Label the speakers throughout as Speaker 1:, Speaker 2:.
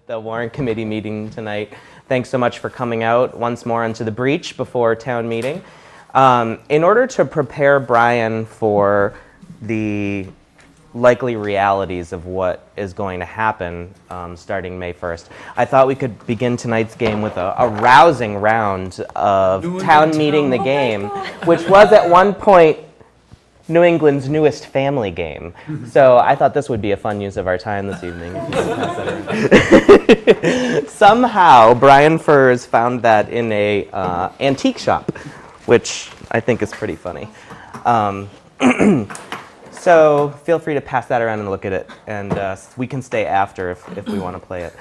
Speaker 1: the Warrant Committee meeting tonight. Thanks so much for coming out once more onto the breach before town meeting. In order to prepare Brian for the likely realities of what is going to happen starting May 1st, I thought we could begin tonight's game with a rousing round of town meeting the game, which was at one point New England's newest family game. So I thought this would be a fun use of our time this evening. Somehow, Brian Furs found that in a antique shop, which I think is pretty funny. So feel free to pass that around and look at it, and we can stay after if we want to play it.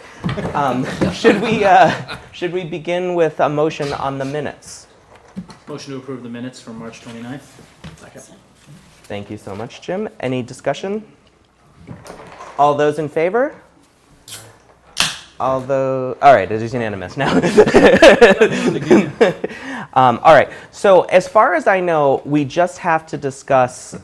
Speaker 1: Should we begin with a motion on the minutes?
Speaker 2: Motion to approve the minutes from March 29th. Second.
Speaker 1: Thank you so much, Jim. Any discussion? All those in favor? All right, it is unanimous now. All right, so as far as I know, we just have to discuss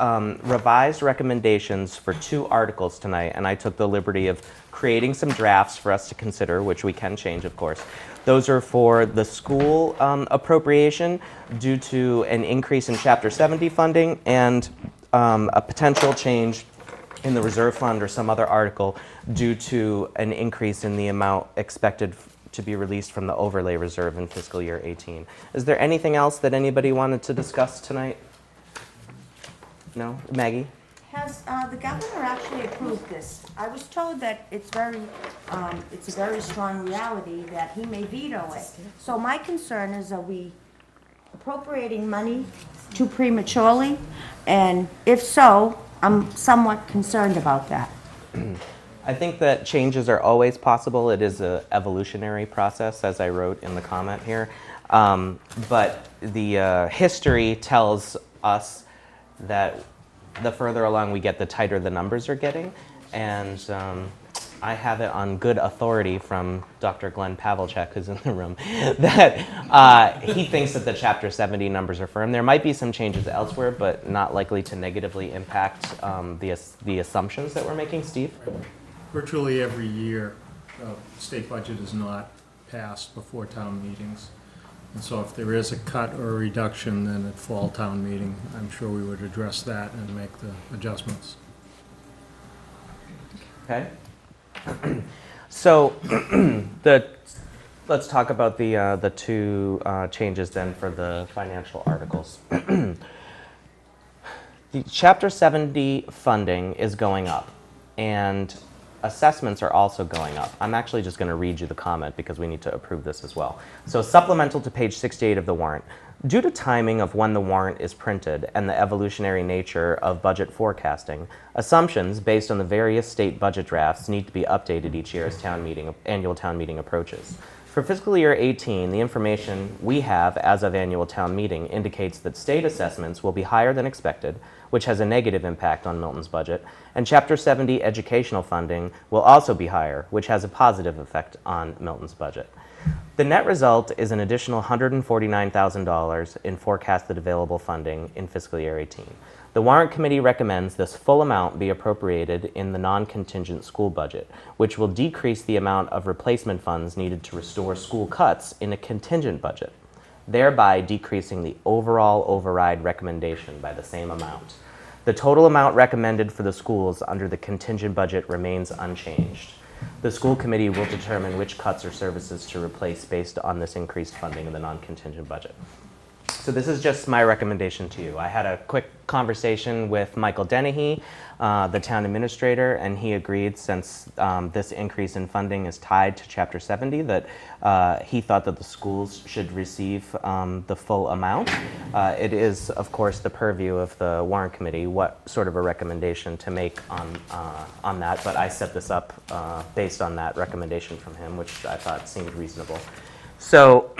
Speaker 1: revised recommendations for 2 articles tonight, and I took the liberty of creating some drafts for us to consider, which we can change, of course. Those are for the school appropriation due to an increase in Chapter 70 funding and a potential change in the reserve fund or some other article due to an increase in the amount expected to be released from the overlay reserve in fiscal year 18. Is there anything else that anybody wanted to discuss tonight? No? Maggie?
Speaker 3: Has the governor actually approved this? I was told that it's a very strong reality that he may veto it. So my concern is, are we appropriating money too prematurely? And if so, I'm somewhat concerned about that.
Speaker 1: I think that changes are always possible. It is an evolutionary process, as I wrote in the comment here. But the history tells us that the further along we get, the tighter the numbers are getting. And I have it on good authority from Dr. Glenn Pavlicek, who's in the room, that he thinks that the Chapter 70 numbers are firm. There might be some changes elsewhere, but not likely to negatively impact the assumptions that we're making. Steve?
Speaker 4: Virtually every year, state budget is not passed before town meetings. And so if there is a cut or a reduction, then at fall town meeting, I'm sure we would address that and make the adjustments.
Speaker 1: Okay. So let's talk about the 2 changes then for the financial articles. The Chapter 70 funding is going up, and assessments are also going up. I'm actually just going to read you the comment because we need to approve this as well. So supplemental to page 68 of the warrant. Due to timing of when the warrant is printed and the evolutionary nature of budget forecasting, assumptions based on the various state budget drafts need to be updated each year as annual town meeting approaches. For fiscal year 18, the information we have as of annual town meeting indicates that state assessments will be higher than expected, which has a negative impact on Milton's budget, and Chapter 70 educational funding will also be higher, which has a positive effect on Milton's budget. The net result is an additional $149,000 in forecasted available funding in fiscal year 18. The Warrant Committee recommends this full amount be appropriated in the non-contingent school budget, which will decrease the amount of replacement funds needed to restore school cuts in a contingent budget, thereby decreasing the overall override recommendation by the same amount. The total amount recommended for the schools under the contingent budget remains unchanged. The school committee will determine which cuts or services to replace based on this increased funding in the non-contingent budget. So this is just my recommendation to you. I had a quick conversation with Michael Dennehy, the town administrator, and he agreed, since this increase in funding is tied to Chapter 70, that he thought that the schools should receive the full amount. It is, of course, the purview of the Warrant Committee what sort of a recommendation to make on that, but I set this up based on that recommendation from him, which I thought seemed reasonable. So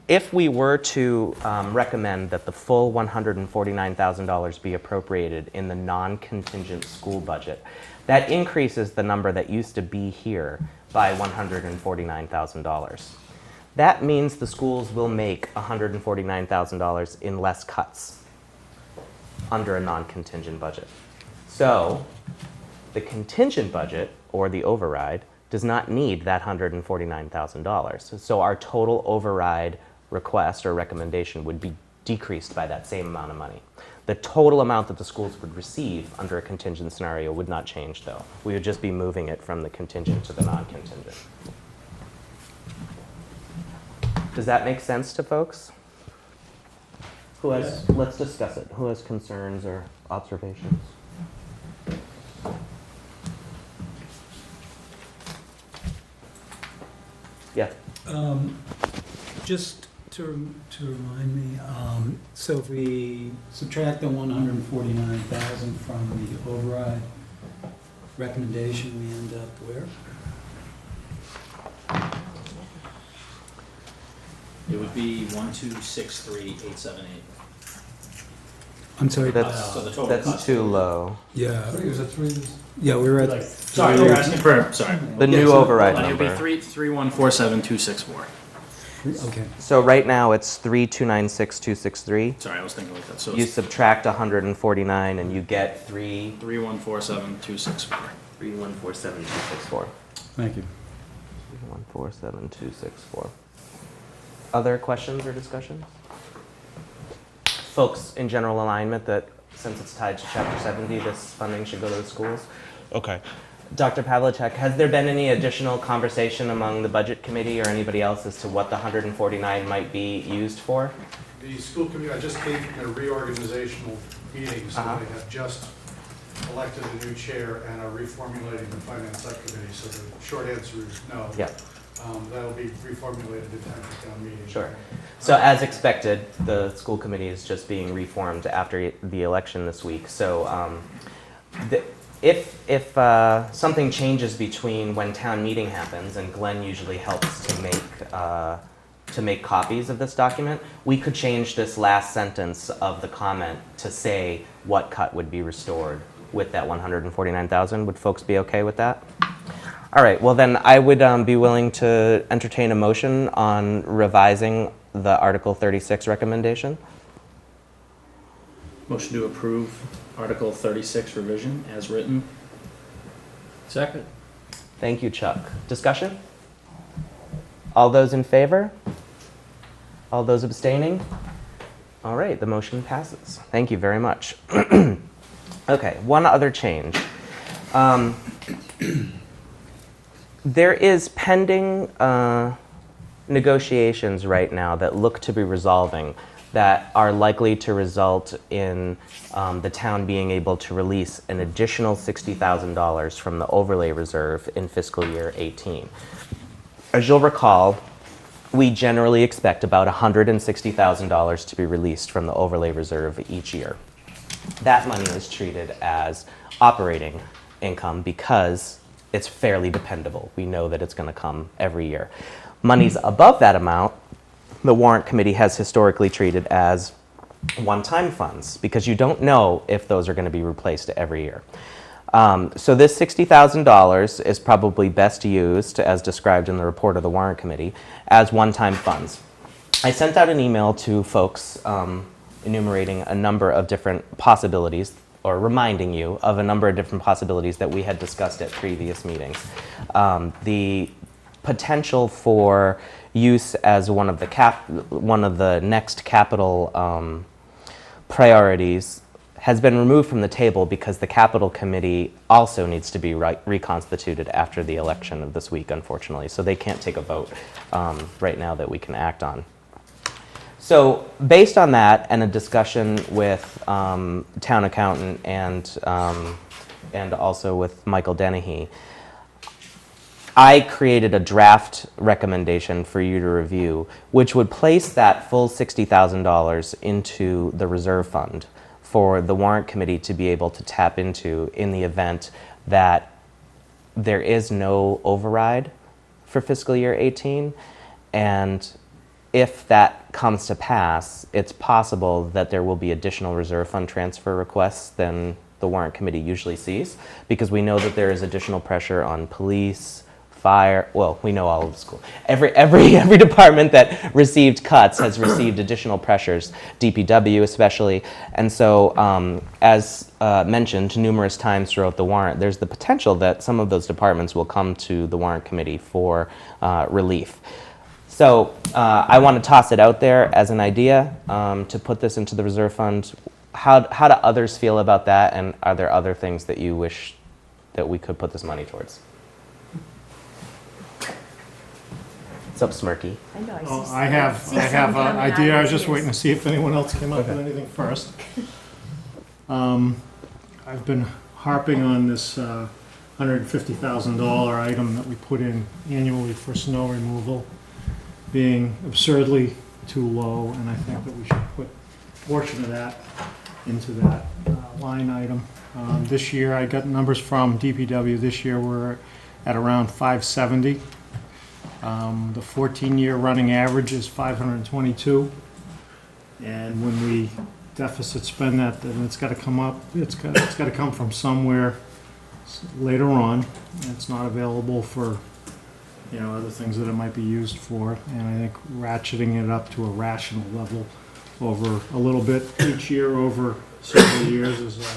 Speaker 1: if we were to recommend that the full $149,000 be appropriated in the non-contingent school budget, that increases the number that used to be here by $149,000. That means the schools will make $149,000 in less cuts under a non-contingent budget. So the contingent budget, or the override, does not need that $149,000. So our total override request or recommendation would be decreased by that same amount of money. The total amount that the schools would receive under a contingent scenario would not change, though. We would just be moving it from the contingent to the non-contingent. Does that make sense to folks? Let's discuss it. Who has concerns or observations? Yeah.
Speaker 5: Just to remind me, so if we subtract the 149,000 from the override recommendation, we end up where?
Speaker 2: It would be 1263878.
Speaker 5: I'm sorry.
Speaker 2: So the total
Speaker 1: That's
Speaker 2: cost.
Speaker 1: too low.
Speaker 5: Yeah,
Speaker 4: Was it three?
Speaker 5: yeah, we were at.
Speaker 2: Sorry, you're asking for, sorry.
Speaker 1: The new override
Speaker 2: It would be
Speaker 1: number.
Speaker 2: 3147264.
Speaker 5: Okay,
Speaker 1: So right now it's 3296263.
Speaker 2: Sorry, I was thinking like that. So
Speaker 1: You
Speaker 2: it's
Speaker 1: subtract 149 and you get
Speaker 2: 3147264.
Speaker 1: 3147264.
Speaker 5: thank you.
Speaker 1: 3147264. Other questions or discussions? Folks in general alignment that since it's tied to Chapter 70, this funding should go to the schools? Okay. Dr. Pavlicek, has there been any additional conversation among the budget committee or anybody else as to what the 149 might be used for?
Speaker 6: The school committee, I just came from their reorganizational meeting, so
Speaker 1: Uh-huh.
Speaker 6: they have just elected a new chair and are reformulating the finance subcommittee, so the short answer is no.
Speaker 1: Yeah.
Speaker 6: That'll be reformulated in time for town meeting.
Speaker 1: Sure. So as expected, the school committee is just being reformed after the election this week. So if something changes between when town meeting happens, and Glenn usually helps to make copies of this document, we could change this last sentence of the comment to say what cut would be restored with that 149,000. Would folks be okay with that? All right, well then I would be willing to entertain a motion on revising the Article 36 recommendation.
Speaker 2: Motion to approve Article 36 revision as written.
Speaker 7: Second.
Speaker 1: Thank you, Chuck. Discussion? All those in favor? All those abstaining? All right, the motion passes. Thank you very much. Okay, one other change. There is pending negotiations right now that look to be resolving that are likely to result in the town being able to release an additional $60,000 from the overlay reserve in fiscal year 18. As you'll recall, we generally expect about $160,000 to be released from the overlay reserve each year. That money is treated as operating income because it's fairly dependable. We know that it's going to come every year. Monies above that amount, the Warrant Committee has historically treated as one-time funds because you don't know if those are going to be replaced every year. So this $60,000 is probably best used, as described in the report of the Warrant Committee, as one-time funds. I sent out an email to folks enumerating a number of different possibilities, or reminding you of a number of different possibilities that we had discussed at previous meetings. The potential for use as one of the next capital priorities has been removed from the table because the capital committee also needs to be reconstituted after the election of this week, unfortunately. So they can't take a vote right now that we can act on. So based on that and a discussion with town accountant and also with Michael Dennehy, I created a draft recommendation for you to review, which would place that full $60,000 into the reserve fund for the Warrant Committee to be able to tap into in the event that there is no override for fiscal year 18. And if that comes to pass, it's possible that there will be additional reserve fund transfer requests than the Warrant Committee usually sees, because we know that there is additional pressure on police, fire, well, we know all of the school. Every department that received cuts has received additional pressures, DPW especially. And so, as mentioned numerous times throughout the warrant, there's the potential that some of those departments will come to the warrant committee for relief. So I want to toss it out there as an idea to put this into the reserve fund. How do others feel about that, and are there other things that you wish that we could put this money towards? What's up, Smirky?
Speaker 3: I know,
Speaker 4: Well,
Speaker 3: see
Speaker 4: I have
Speaker 3: some
Speaker 4: an
Speaker 3: coming out
Speaker 4: idea. I was
Speaker 3: of
Speaker 4: just
Speaker 3: his
Speaker 4: waiting to see if anyone else came up with anything first. I've been harping on this $150,000 item that we put in annually for snow removal being absurdly too low, and I think that we should put a portion of that into that line item. This year, I got numbers from DPW. This year, we're at around 570. The 14-year running average is 522. And when we deficit spend that, then it's got to come up. It's got to come from somewhere later on. It's not available for, you know, other things that it might be used for. And I think ratcheting it up to a rational level over a little bit each year over several years is a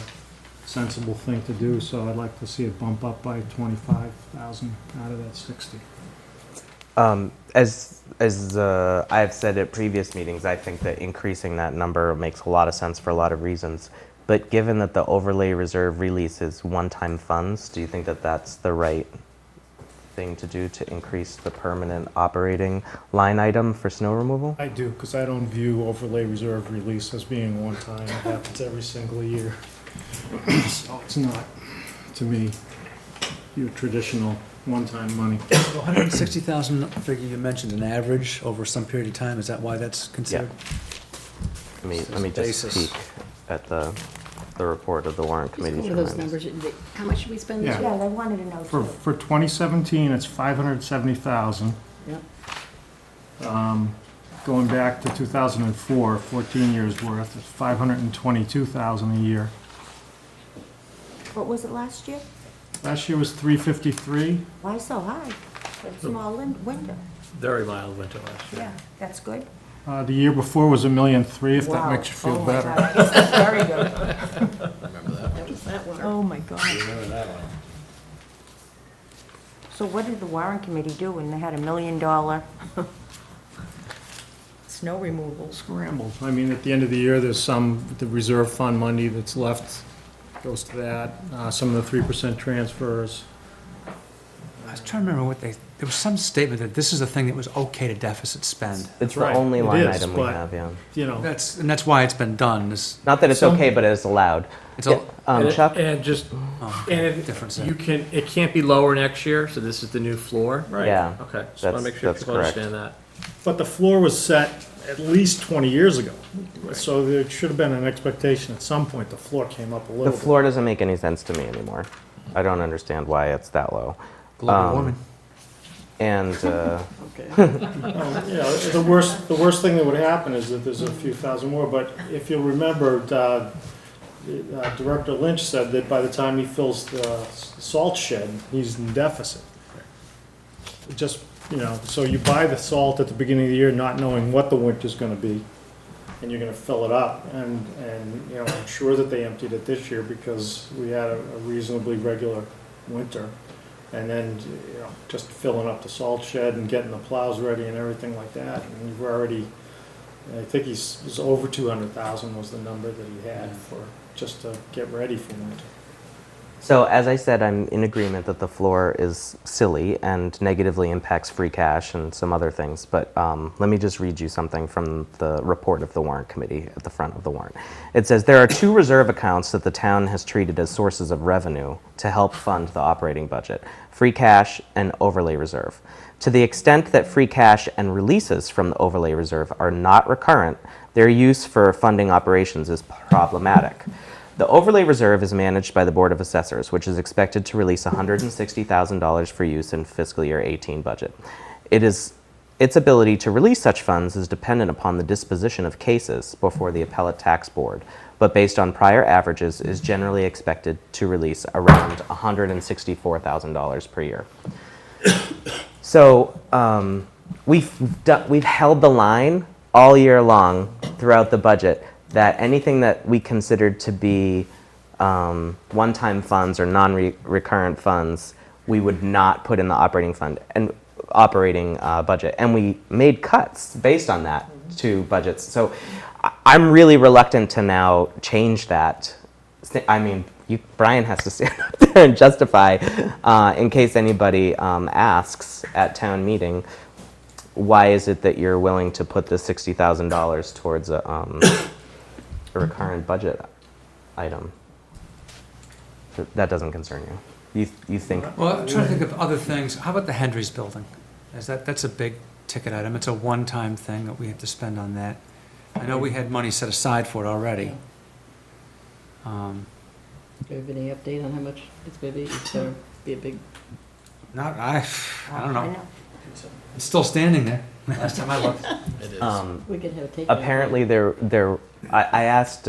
Speaker 4: sensible thing to do. So I'd like to see it bump up by 25,000 out of that 60.
Speaker 1: As I've said at previous meetings, I think that increasing that number makes a lot of sense for a lot of reasons. But given that the overlay reserve release is one-time funds, do you think that that's the right thing to do to increase the permanent operating line item for snow removal?
Speaker 4: I do, because I don't view overlay reserve release as being one time. It happens every single year. So it's not, to me, your traditional one-time money.
Speaker 8: The 160,000 figure you mentioned, an average over some period of time, is that why that's considered?
Speaker 1: Let me just
Speaker 8: Basis.
Speaker 1: peek at the report of the warrant
Speaker 9: Just
Speaker 1: committee.
Speaker 9: go over those numbers. How much should we spend this
Speaker 4: Yeah.
Speaker 9: year?
Speaker 3: Yeah, they wanted to know too.
Speaker 4: For 2017, it's 570,000.
Speaker 9: Yep.
Speaker 4: Going back to 2004, 14 years worth, it's 522,000 a year.
Speaker 3: What was it last year?
Speaker 4: Last year was 353.
Speaker 3: Why so high? It's small winter.
Speaker 7: Very mild winter last year.
Speaker 3: Yeah, that's good.
Speaker 4: The year before was 1,000,003, if that
Speaker 3: Wow.
Speaker 4: makes you feel
Speaker 3: Oh my
Speaker 4: better.
Speaker 3: God, I guess that's very good.
Speaker 7: Remember that?
Speaker 9: That was that one.
Speaker 3: Oh, my God.
Speaker 7: Remember that one?
Speaker 3: So what did the warrant committee do when they had $1 million snow removal?
Speaker 4: Scrambled. I mean, at the end of the year, there's the reserve fund money that's left goes to that. Some of the 3% transfers.
Speaker 8: I was trying to remember there was some statement that this is the thing that was okay to deficit spend.
Speaker 1: It's the
Speaker 4: Right,
Speaker 1: only
Speaker 4: it
Speaker 1: line
Speaker 4: is,
Speaker 1: item we
Speaker 4: but-
Speaker 1: have, yeah.
Speaker 4: You know,
Speaker 8: That's why it's been done.
Speaker 1: Not that it's
Speaker 4: Some-
Speaker 1: okay, but it's allowed.
Speaker 8: It's
Speaker 1: Yeah,
Speaker 8: a
Speaker 1: Chuck?
Speaker 7: And just,
Speaker 8: oh,
Speaker 7: and it,
Speaker 8: difference
Speaker 7: you
Speaker 8: there.
Speaker 7: can, it can't be lower next year, so this is the new floor, right?
Speaker 1: Yeah.
Speaker 7: Okay, just wanna
Speaker 1: That's-
Speaker 7: make sure
Speaker 1: that's
Speaker 7: people
Speaker 1: correct.
Speaker 7: understand that.
Speaker 4: but the floor was set at least 20 years ago. So there should have been an expectation at some point the floor came up a little
Speaker 1: The
Speaker 4: bit.
Speaker 1: floor doesn't make any sense to me anymore. I don't understand why it's that low.
Speaker 8: Global warming.
Speaker 1: And
Speaker 9: Okay.
Speaker 4: You know, the worst thing that would happen is that there's a few thousand more, but if you'll remember, Director Lynch said that by the time he fills the salt shed, he's in deficit. Just, you know, so you buy the salt at the beginning of the year not knowing what the winter's gonna be, and you're gonna fill it up, and, you know, I'm sure that they emptied it this year because we had a reasonably regular winter. And then, you know, just filling up the salt shed and getting the plows ready and everything like that. And you've already, I think it was over 200,000 was the number that he had for, just to get ready for winter.
Speaker 1: so, as I said, I'm in agreement that the floor is silly and negatively impacts free cash and some other things. But let me just read you something from the report of the warrant committee at the front of the warrant. It says, there are 2 reserve accounts that the town has treated as sources of revenue to help fund the operating budget: free cash and overlay reserve. To the extent that free cash and releases from the overlay reserve are not recurrent, their use for funding operations is problematic. The overlay reserve is managed by the Board of Assessors, which is expected to release $160,000 for use in fiscal year 18 budget. Its ability to release such funds is dependent upon the disposition of cases before the Appellate Tax Board, but based on prior averages is generally expected to release around $164,000 per year. So we've held the line all year long throughout the budget that anything that we considered to be one-time funds or non-recurrent funds, we would not put in the operating fund and operating budget. And we made cuts based on that to budgets. So I'm really reluctant to now change that. I mean, Brian has to stand up there and justify, in case anybody asks at town meeting, why is it that you're willing to put the $60,000 towards a recurrent budget item? That doesn't concern you. You think?
Speaker 8: Well, I'm trying to think of other things. How about the Hendry's building? That's a big ticket item. It's a one-time thing that we have to spend on that. I know we had money set aside for it already.
Speaker 9: Do you have any update on how much it's going to be? It's going to be a big,
Speaker 8: I don't
Speaker 3: I
Speaker 8: know.
Speaker 3: know.
Speaker 8: It's still standing there. Last time I looked.
Speaker 2: It is.
Speaker 9: we could have a take.
Speaker 1: Apparently, I asked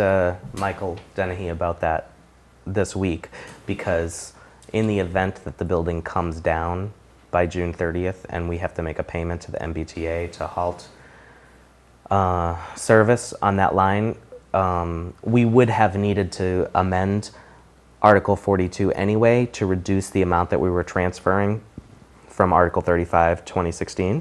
Speaker 1: Michael Dennehy about that this week because in the event that the building comes down by June 30th and we have to make a payment to the MBTA to halt service on that line, we would have needed to amend Article 42 anyway to reduce the amount that we were transferring from Article 35, 2016.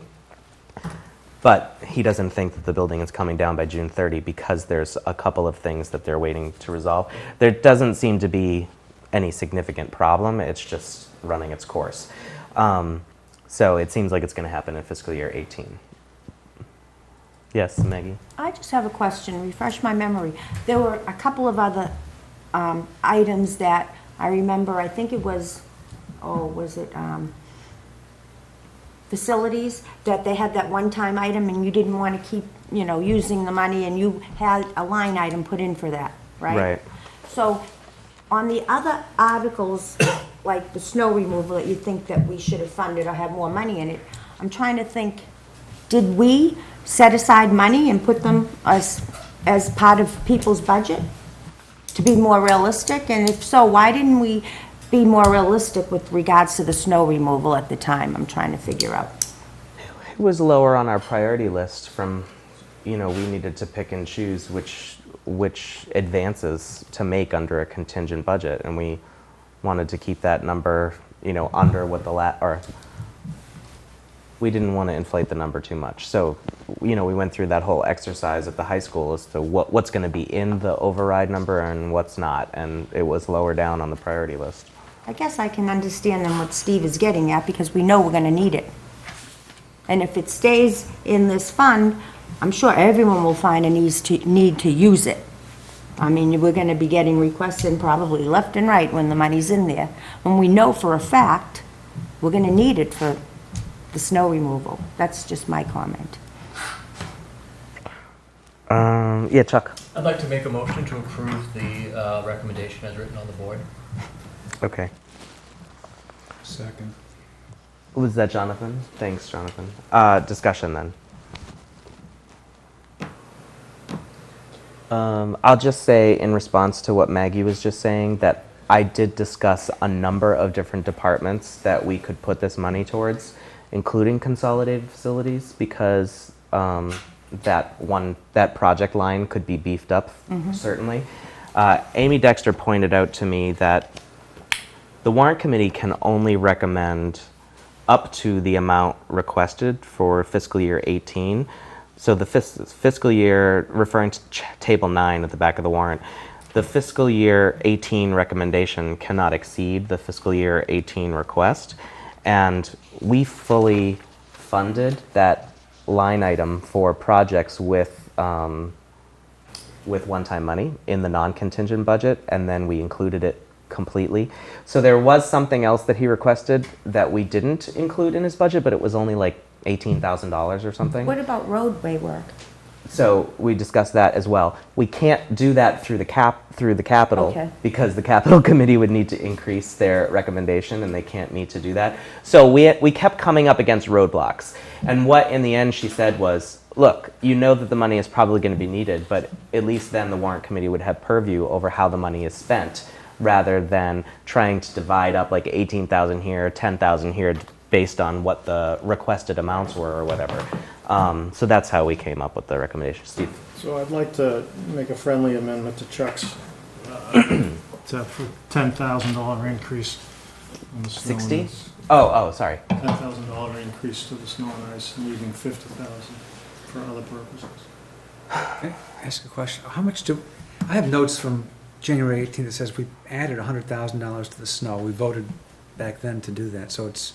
Speaker 1: But he doesn't think that the building is coming down by June 30 because there's a couple of things that they're waiting to resolve. There doesn't seem to be any significant problem. It's just running its course. So it seems like it's going to happen in fiscal year 18. Yes, Maggie?
Speaker 3: I just have a question, refresh my memory. There were a couple of other items that I remember, I think it was, facilities, that they had that one-time item and you didn't want to keep, using the money and you had a line item put in for that, right?
Speaker 1: Right.
Speaker 3: So on the other articles, like the snow removal that you think that we should have funded or have more money in it, I'm trying to think, did we set aside money and put them as part of people's budget to be more realistic? And if so, why didn't we be more realistic with regards to the snow removal at the time? I'm trying to figure out.
Speaker 1: It was lower on our priority list from, we needed to pick and choose which advances to make under a contingent budget, and we wanted to keep that number, under what we didn't want to inflate the number too much. So, we went through that whole exercise at the high school as to what's going to be in the override number and what's not, and it was lower down on the priority list.
Speaker 3: I guess I can understand then what Steve is getting at, because we know we're going to need it. And if it stays in this fund, I'm sure everyone will find a need to use it. I mean, we're going to be getting requests in probably left and right when the money's in there. When we know for a fact we're going to need it for the snow removal. That's just my comment.
Speaker 1: Yeah, Chuck.
Speaker 10: I'd like to make a motion to approve the recommendation as written on the board.
Speaker 1: Okay.
Speaker 5: Second.
Speaker 1: Was that Jonathan? Thanks, Jonathan. Discussion then. I'll just say in response to what Maggie was just saying that I did discuss a number of different departments that we could put this money towards, including consolidated facilities, because that project line could be beefed up, certainly. Amy Dexter pointed out to me that the warrant committee can only recommend up to the amount requested for fiscal year 18. So the fiscal year, referring to table 9 at the back of the warrant, the fiscal year 18 recommendation cannot exceed the fiscal year 18 request. And we fully funded that line item for projects with one-time money in the non-contingent budget, and then we included it completely. So there was something else that he requested that we didn't include in his budget, but it was only like $18,000 or something.
Speaker 3: What about roadway work?
Speaker 1: So we discussed that as well. We can't do that through the capital,
Speaker 3: Okay.
Speaker 1: because the capital committee would need to increase their recommendation, and they can't meet to do that. So we kept coming up against roadblocks. And what in the end she said was, look, you know that the money is probably going to be needed, but at least then the warrant committee would have purview over how the money is spent, rather than trying to divide up like 18,000 here, 10,000 here, based on what the requested amounts were or whatever. So that's how we came up with the recommendation. Steve?
Speaker 4: So I'd like to make a friendly amendment to Chuck's, to for $10,000 increase on the snow and
Speaker 1: 60?
Speaker 4: ice.
Speaker 1: Oh, sorry.
Speaker 4: $10,000 increase to the snow and ice, leaving $50,000 for other purposes.
Speaker 8: Can I ask a question? How much I have notes from January 18th that says we added $100,000 to the snow. We voted back then to do that, so it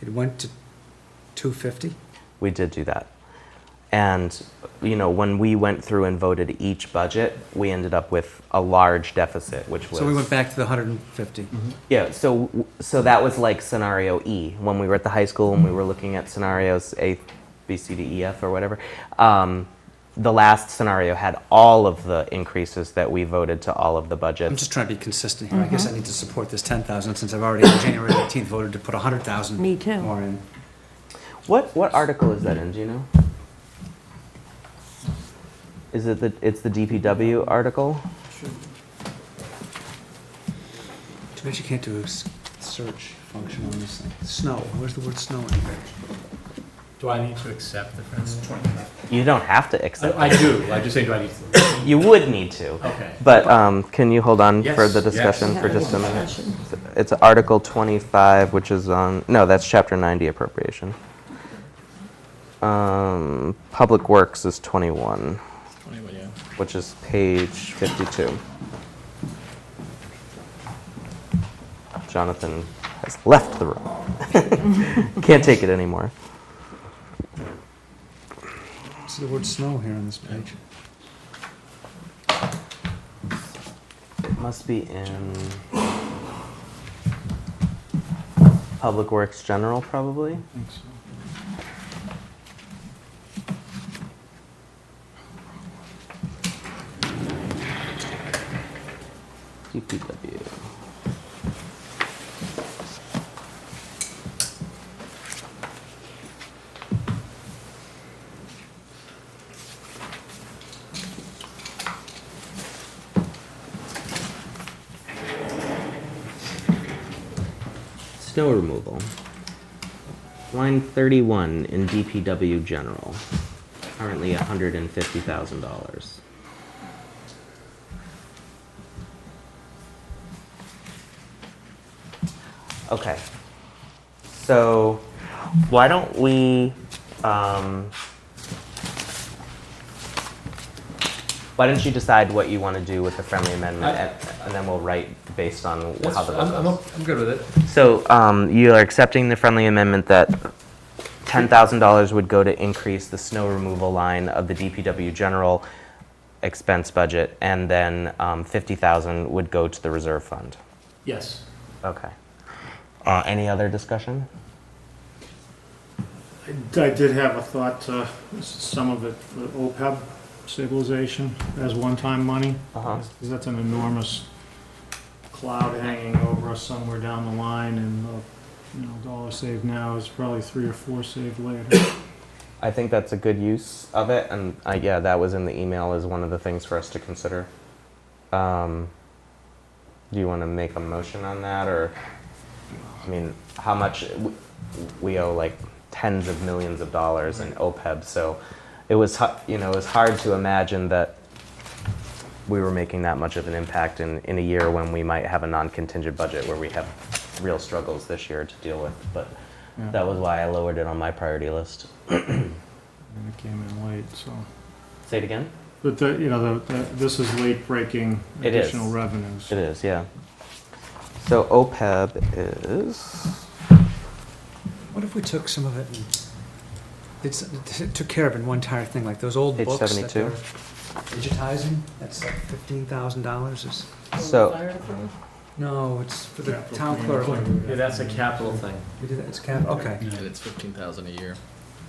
Speaker 8: went to 250?
Speaker 1: We did do that. And, when we went through and voted each budget, we ended up with a large deficit, which was...
Speaker 8: So we went back to the 150.
Speaker 1: Yeah, so that was like scenario E. When we were at the high school and we were looking at scenarios A, B, C, D, E, F, or whatever, the last scenario had all of the increases that we voted to all of the budgets.
Speaker 8: I'm just trying to be consistent here. I guess I need to support this 10,000 since I've already on January 18th voted to put 100,000
Speaker 3: Me too.
Speaker 8: more in.
Speaker 1: What article is that in, do you know? Is it it's the DPW article?
Speaker 8: Too bad you can't do a search function on this thing. Snow, where's the word snow in there?
Speaker 10: Do I need to accept the friendly?
Speaker 1: You don't have to accept
Speaker 10: I
Speaker 1: it.
Speaker 10: do, I just say, do I need to?
Speaker 1: You would need to.
Speaker 10: Okay.
Speaker 1: But can you hold on
Speaker 10: Yes,
Speaker 1: for the
Speaker 10: yes.
Speaker 1: discussion for just a minute? It's Article 25, which is on, no, that's Chapter 90 appropriation. Public Works is 21, which is page 52. Jonathan has left the room. Can't take it anymore.
Speaker 8: See the word snow here on this page.
Speaker 1: It must be in Public Works General, probably.
Speaker 4: I think so.
Speaker 1: DPW. Snow removal. Line 31 in DPW General. Currently $150,000. Okay. So, why don't we, why don't you decide what you want to do with the friendly amendment, and then we'll write based on how the vote goes.
Speaker 10: I'm good with it.
Speaker 1: So, you are accepting the friendly amendment that $10,000 would go to increase the snow removal line of the DPW general expense budget, and then $50,000 would go to the reserve fund.
Speaker 10: Yes.
Speaker 1: Okay. Any other discussion?
Speaker 4: I did have a thought, some of it for OPEB stabilization as one-time money.
Speaker 1: Uh-huh.
Speaker 4: Because that's an enormous cloud hanging over us somewhere down the line, and dollar saved now is probably 3 or 4 saved later.
Speaker 1: I think that's a good use of it, and yeah, that was in the email as one of the things for us to consider. Do you want to make a motion on that, or, I mean, how much, we owe like tens of millions of dollars in OPEB, so it was hard to imagine that we were making that much of an impact in a year when we might have a non-contingent budget where we have real struggles this year to deal with, but
Speaker 4: Yeah.
Speaker 1: that was why I lowered it on my priority list.
Speaker 4: And it came in late, so.
Speaker 1: Say it again?
Speaker 4: But this is late-breaking
Speaker 1: It is.
Speaker 4: additional revenues.
Speaker 1: It is, yeah. So OPEB is,
Speaker 8: What if we took some of it and took care of it in one entire thing, like those old
Speaker 1: Page
Speaker 8: books that
Speaker 1: 72.
Speaker 8: they're digitizing? That's like $15,000 is,
Speaker 1: so,
Speaker 9: Fire department?
Speaker 8: no, it's for the
Speaker 4: Capital
Speaker 8: town clerk.
Speaker 4: cleaning.
Speaker 10: Yeah, that's a capital thing.
Speaker 8: We did that, it's cap, okay.
Speaker 10: And it's 15,000 a year.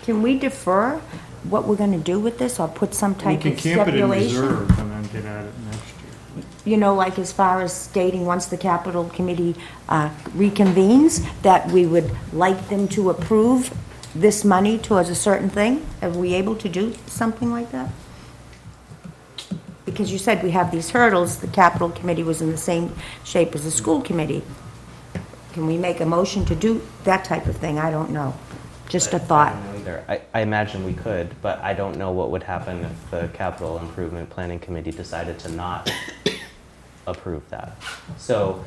Speaker 3: Can we defer what we're gonna do with this, or put some
Speaker 4: We
Speaker 3: type
Speaker 4: can
Speaker 3: of
Speaker 4: camp it in
Speaker 3: stipulation?
Speaker 4: reserve and then get at it next year.
Speaker 3: Like as far as stating, once the capital committee reconvenes, that we would like them to approve this money towards a certain thing? Are we able to do something like that? Because you said we have these hurdles, the capital committee was in the same shape as the school committee. Can we make a motion to do that type of thing? I don't know. Just a
Speaker 1: I
Speaker 3: thought.
Speaker 1: don't know either. I imagine we could, but I don't know what would happen if the Capital Improvement Planning Committee decided to not approve that. So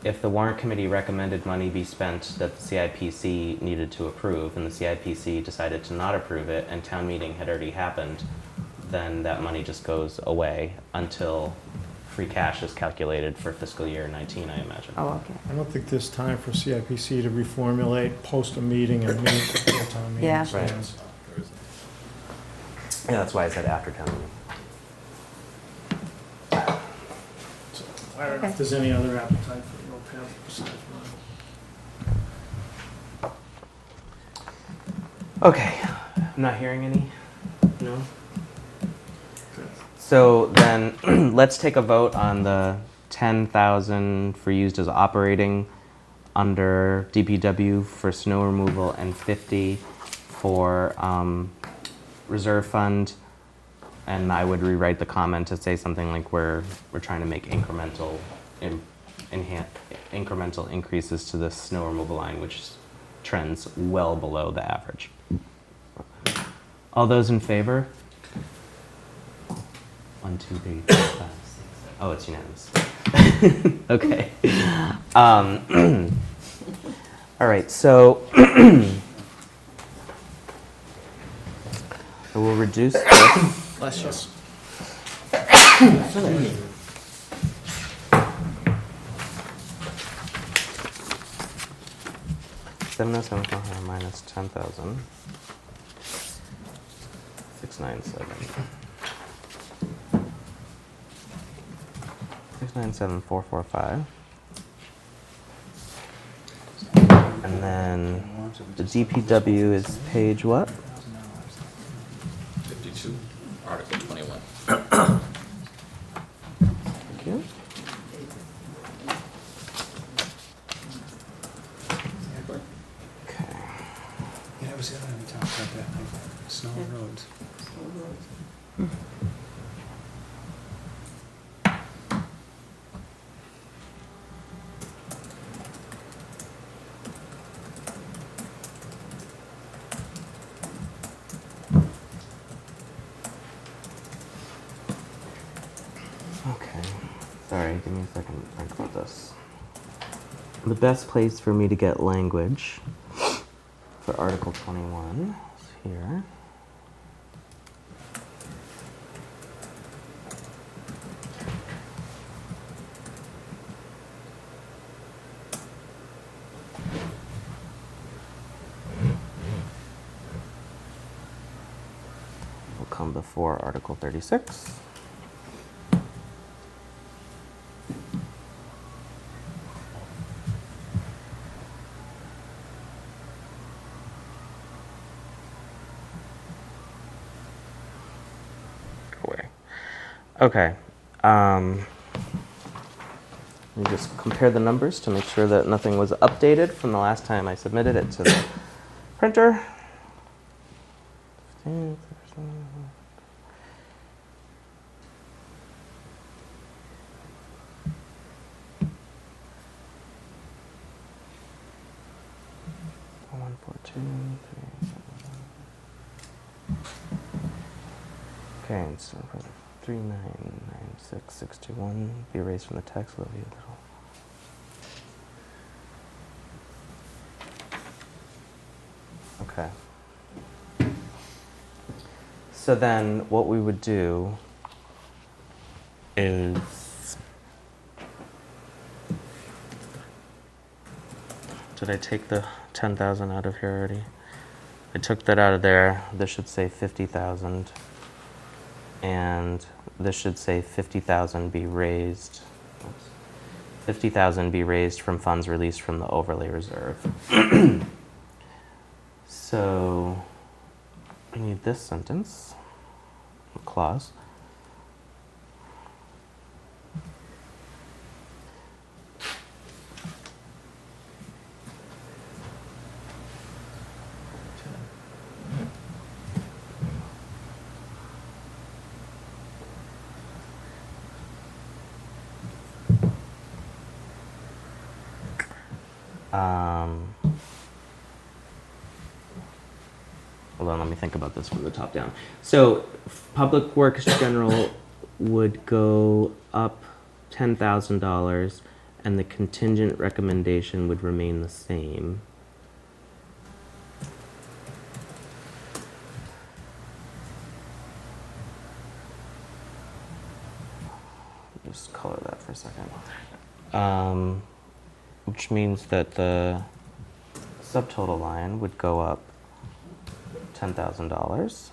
Speaker 1: if the warrant committee recommended money be spent that the CIPC needed to approve, and the CIPC decided to not approve it, and town meeting had already happened, then that money just goes away until free cash is calculated for fiscal year 19, I imagine.
Speaker 3: Oh, okay.
Speaker 4: I don't think there's time for CIPC to reformulate, post a meeting and meet before town meeting.
Speaker 3: Yeah.
Speaker 1: Right. Yeah, that's why I said after town meeting.
Speaker 4: So, I don't know if there's any other appetite for the OPEB besides mine.
Speaker 1: Okay, I'm not hearing any? No? So then, let's take a vote on the 10,000 for used as operating under DPW for snow removal and 50 for reserve fund. And I would rewrite the comment to say something like we're trying to make incremental increases to the snow removal line, which trends well below the average. All those in favor? 1, 2, 3, 4, 5, 6. Oh, it's unanimous. Okay. All right, so I will reduce this.
Speaker 7: Bless you.
Speaker 1: $707 minus 10,000. 697. 697,445. And then the DPW is page what?
Speaker 10: 52, Article 21.
Speaker 1: Thank you. Okay.
Speaker 8: Yeah, it was the other time we talked about that, like snow and roads.
Speaker 1: Okay. Sorry, give me a second to think about this. The best place for me to get language for Article 21 is here. Will come before Article 36. Away. Okay. Let me just compare the numbers to make sure that nothing was updated from the last time I submitted it to the printer. 15, 13. One, 4, 2, 3, 7. Okay, so 399661 be erased from the tax levy a little. Okay. So then what we would do is did I take the 10,000 out of here already? I took that out of there. This should say 50,000. And this should say 50,000 be raised. 50,000 be raised from funds released from the overlay reserve. So I need this sentence, clause. Hold on, let me think about this from the top down. So, Public Works General would go up $10,000, and the contingent recommendation would remain the same. Just color that for a second. Which means that the subtotal line would go up $10,000.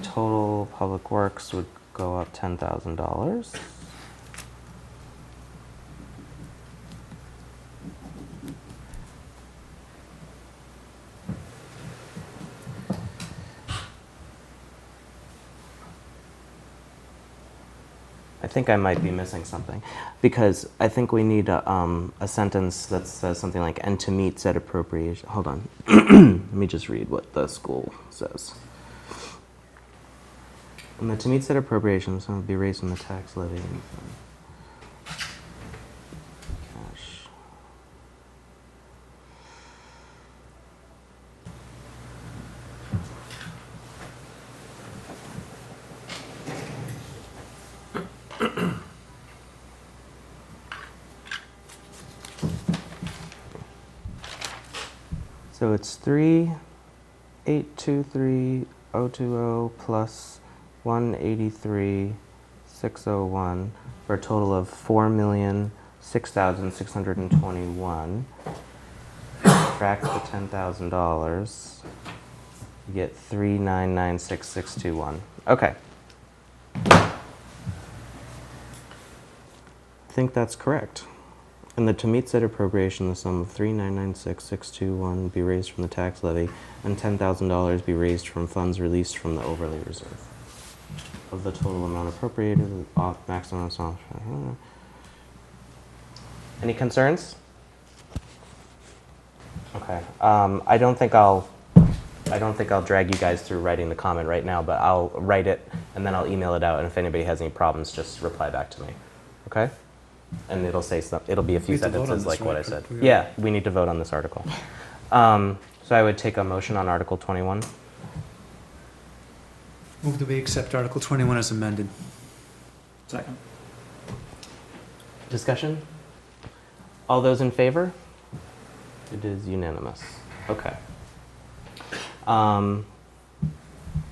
Speaker 1: Total Public Works would go up $10,000. I think I might be missing something, because I think we need a sentence that says something like, and to meet said appropriation. Hold on. Let me just read what the school says. And that to meet said appropriations will be raised from the tax levy. Cash. So it's 3,823,020 plus 183,601 for a total of 4,006,621. Subtract the $10,000, you get 3,996,621. Okay. I think that's correct. And that to meet said appropriation, the sum of 3,996,621 be raised from the tax levy, and $10,000 be raised from funds released from the overlay reserve. Of the total amount appropriated, off maximum sum. Any concerns? Okay. I don't think I'll drag you guys through writing the comment right now, but I'll write it and then I'll email it out. And if anybody has any problems, just reply back to me. Okay? And it'll say it'll be a few
Speaker 8: We have to vote on
Speaker 1: sentences
Speaker 8: this,
Speaker 1: like what I
Speaker 8: right?
Speaker 1: said.
Speaker 8: We are-
Speaker 1: Yeah, we need to vote on this article. So I would take a motion on Article 21.
Speaker 8: Move that we accept Article 21 as amended.
Speaker 2: Second.
Speaker 1: Discussion? All those in favor? It is unanimous. Okay.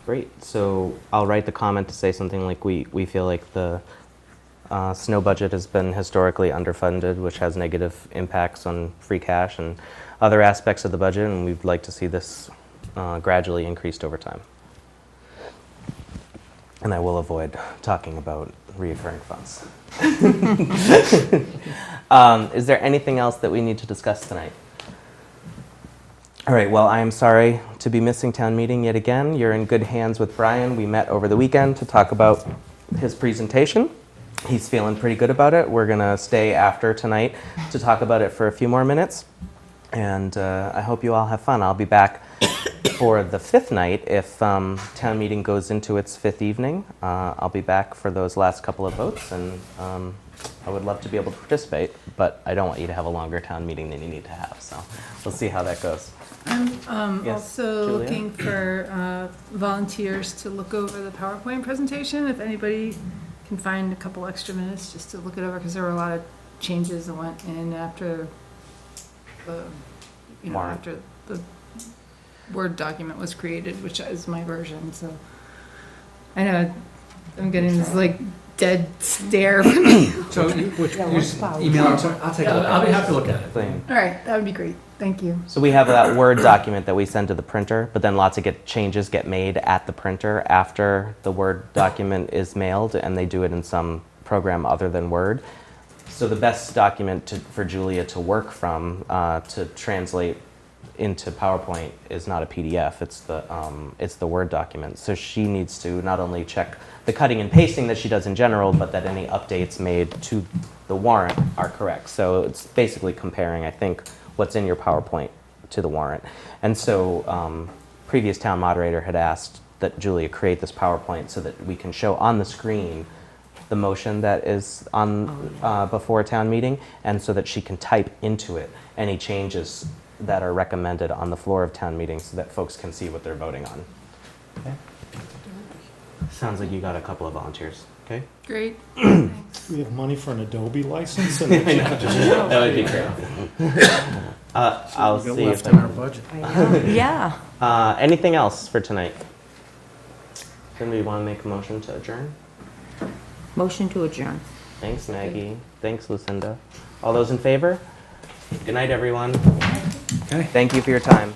Speaker 1: Great. So I'll write the comment to say something like we feel like the snow budget has been historically underfunded, which has negative impacts on free cash and other aspects of the budget, and we'd like to see this gradually increased over time. And I will avoid talking about reoccurring funds. Is there anything else that we need to discuss tonight? All right, well, I am sorry to be missing town meeting yet again. You're in good hands with Brian. We met over the weekend to talk about his presentation. He's feeling pretty good about it. We're going to stay after tonight to talk about it for a few more minutes. And I hope you all have fun. I'll be back for the fifth night if town meeting goes into its fifth evening. I'll be back for those last couple of votes, and I would love to be able to participate, but I don't want you to have a longer town meeting than you need to have. So we'll see how that goes.
Speaker 11: I'm
Speaker 1: Yes,
Speaker 11: also
Speaker 1: Julia?
Speaker 11: looking for volunteers to look over the PowerPoint presentation. If anybody can find a couple extra minutes just to look it over, because there were a lot of changes that went in after the,
Speaker 1: Warrant.
Speaker 11: after the Word document was created, which is my version. So I know I'm getting this like dead stare from you.
Speaker 8: So you just email it, I'll take a look
Speaker 10: I'll
Speaker 8: at
Speaker 10: be
Speaker 8: it.
Speaker 10: happy to look at it.
Speaker 1: Thing.
Speaker 11: All right, that would be great. Thank you.
Speaker 1: So we have that Word document that we send to the printer, but then lots of changes get made at the printer after the Word document is mailed, and they do it in some program other than Word. So the best document for Julia to work from to translate into PowerPoint is not a PDF, it's the Word document. So she needs to not only check the cutting and pasting that she does in general, but that any updates made to the warrant are correct. So it's basically comparing, I think, what's in your PowerPoint to the warrant. And so previous town moderator had asked that Julia create this PowerPoint so that we can show on the screen the motion that is on before town meeting, and so that she can type into it any changes that are recommended on the floor of town meeting so that folks can see what they're voting on. Okay? Sounds like you got a couple of volunteers. Okay?
Speaker 11: Great.
Speaker 6: We have money for an Adobe license?
Speaker 1: That would be great. I'll
Speaker 6: We got
Speaker 1: see
Speaker 6: left
Speaker 1: if
Speaker 6: in our budget.
Speaker 3: Yeah.
Speaker 1: anything else for tonight? Then we want to make a motion to adjourn.
Speaker 3: Motion to adjourn.
Speaker 1: Thanks, Maggie. Thanks, Lucinda. All those in favor? Good night, everyone.
Speaker 8: Okay.
Speaker 1: Thank you for your time.